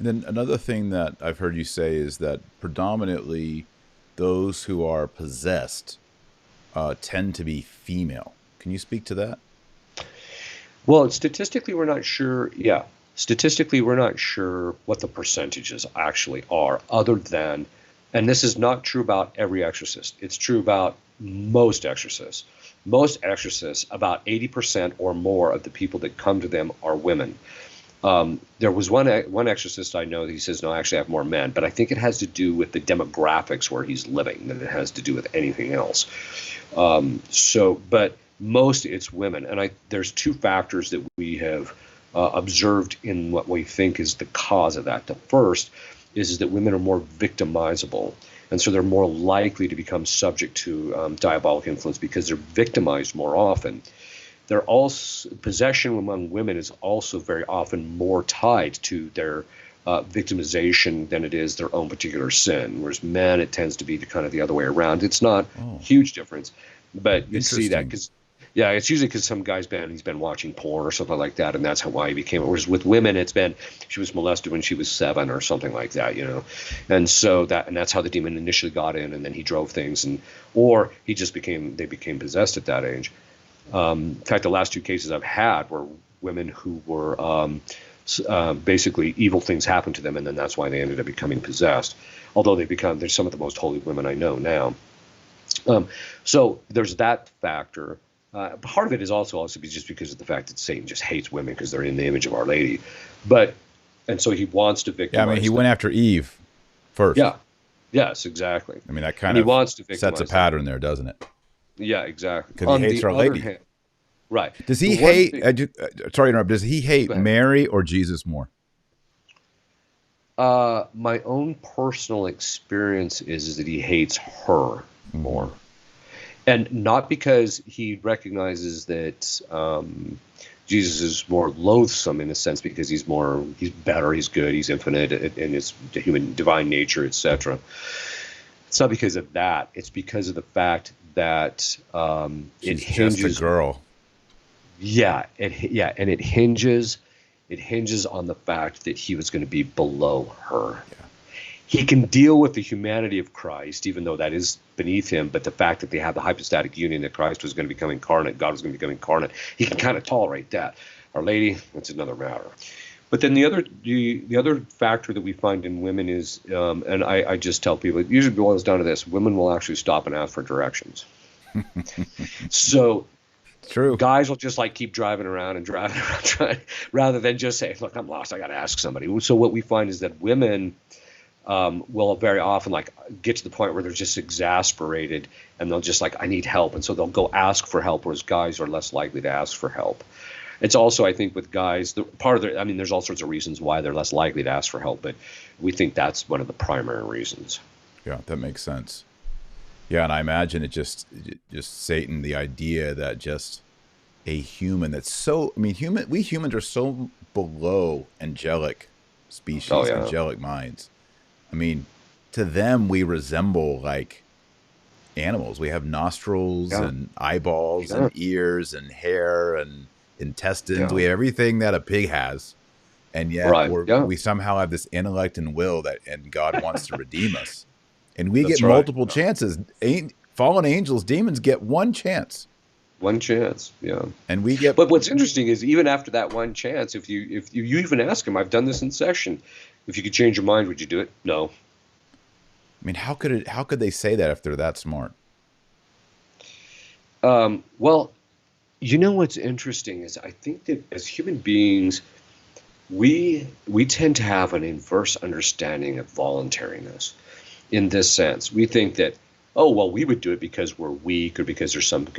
And then another thing that I've heard you say is that predominantly those who are possessed tend to be female. Can you speak to that? Well, statistically, we're not sure. Yeah, statistically, we're not sure what the percentages actually are, other than, and this is not true about every exorcist. It's true about most exorcists. Most exorcists, about 80% or more of the people that come to them are women. There was one exorcist I know. He says, no, actually, I have more men, but I think it has to do with the demographics where he's living than it has to do with anything else. But most it's women, and there's two factors that we have observed in what we think is the cause of that. The first is that women are more victimizable, and so they're more likely to become subject to diabolic influence because they're victimized more often. They're also possession among women is also very often more tied to their victimization than it is their own particular sin. Whereas men, it tends to be kind of the other way around. It's not a Oh, huge difference, but you see that interesting. because yeah, it's usually because some guy's he's been watching porn or something like that, and that's why he became. Whereas with women, it's been she was molested when she was 7 or something like that, and so that's how the demon initially got in, and then he drove things, or he just became possessed at that age. In fact, the last two cases I've had were women who were basically evil things happened to them, and then that's why they ended up becoming possessed. Although they're some of the most holy women I know now. So there's that factor. Part of it is also just because of the fact that Satan just hates women because they're in the image of Our Lady, but and so he wants to Yeah, I mean, he victimize them. went after Eve first. Yeah, yes, exactly, I mean, that and kind he of wants to sets a victimize them. pattern there, doesn't it? Yeah, exactly. Because he On hates the Our other Lady. hand, right, Does the he one hate? thing. Sorry to interrupt. Does he hate Go ahead. Mary or Jesus more? My own personal experience is that he hates her Hmm. more, and not because he recognizes that Jesus is more loathsome in a sense, because he's better, he's good, he's infinite in his human divine nature, etc. It's not because of that. It's because of the fact that it She's just a hinges. girl. Yeah, and it hinges on the fact that he was going to be below her. Yeah. He can deal with the humanity of Christ, even though that is beneath him. But the fact that they have the hypostatic union, that Christ was going to become incarnate, God was going to become incarnate, he can kind of tolerate that. Our Lady, that's another matter. But then the other factor that we find in women is, and I just tell people, it usually boils down to this: women will actually stop and ask for directions. So True. guys will just like keep driving around and driving around, rather than just say, "Look, I'm lost. I got to ask somebody." So what we find is that women will very often like get to the point where they're just exasperated, and they'll just like, I need help, and so they'll go ask for help, whereas guys are less likely to ask for help. It's also, I think, with guys, part of I mean, there's all sorts of reasons why they're less likely to ask for help, but we think that's one of the primary reasons. Yeah, that makes sense. Yeah, and I imagine just Satan, the idea that just a human that's so, I mean, we humans are so below angelic Oh species, yeah, angelic minds. I mean, to them we resemble like animals. We have nostrils yeah, and eyeballs yeah, and ears and hair and intestines. yeah. We have everything that a pig has, and yet Right, yeah, we somehow have this intellect and will that, and God wants to redeem us, and we get that's right. multiple Yeah. chances. Fallen angels, demons get one chance, One chance, yeah. and we get. But what's interesting is even after that one chance, if you even ask him, I've done this in session, if you could change your mind, would you do it? No. I mean, how could they say that if they're that smart? Well, what's interesting is I think that as human beings, we tend to have an inverse understanding of voluntariness. In this sense, we think that, oh, well, we would do it because we're weak, or because there's something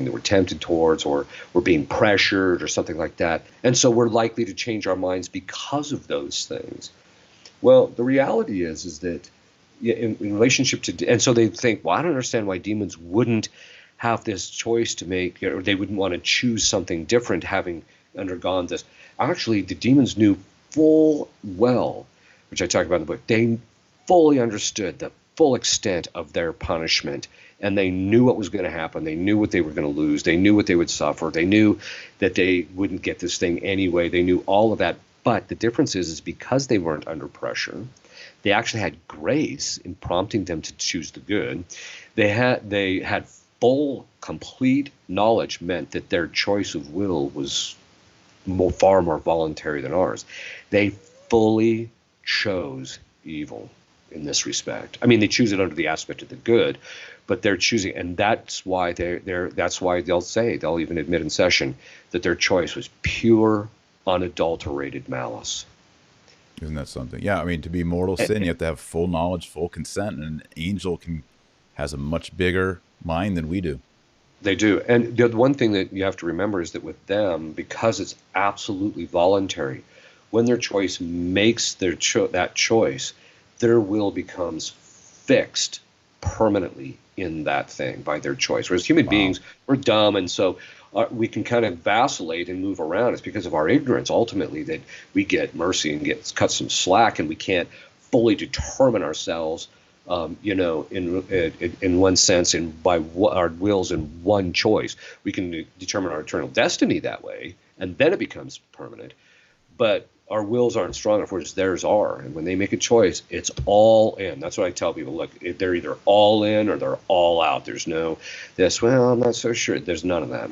that we're tempted towards, or we're being pressured or something like that. And so we're likely to change our minds because of those things. Well, the reality is that, yeah, in relationship to, and so they think, well, I don't understand why demons wouldn't have this choice to make, or they wouldn't want to choose something different having undergone this. Actually, the demons knew full well, which I talk about in the book, they fully understood the full extent of their punishment, and they knew what was going to happen. They knew what they were going to lose. They knew what they would suffer. They knew that they wouldn't get this thing anyway. They knew all of that, But the difference is because they weren't under pressure, they actually had grace in prompting them to choose the good. They had full, complete knowledge meant that their choice of will was far more voluntary than ours. They fully chose evil in this respect. I mean, they choose it under the aspect of the good, but they're choosing, and that's why that's why they'll even admit in session that their choice was pure, unadulterated malice. Isn't that something? Yeah, I mean, to be mortal sin, you have to have full knowledge, full consent, and an angel has a much bigger mind than we do. They do. And the one thing that you have to remember is that with them, because it's absolutely voluntary, when their choice makes that choice, their will becomes fixed permanently in that thing by their choice. Whereas human Wow. beings, we're dumb, and so we can kind of vacillate and move around. It's because of our ignorance, ultimately, that we get mercy and get cut some slack, and we can't fully determine ourselves in one sense, and by our wills in one choice. We can determine our eternal destiny that way, and then it becomes permanent. But our wills aren't strong enough, whereas theirs are. And when they make a choice, it's all in. That's what I tell people. Look, they're either all in or they're all out. There's no this, well, I'm not so sure. There's none of that.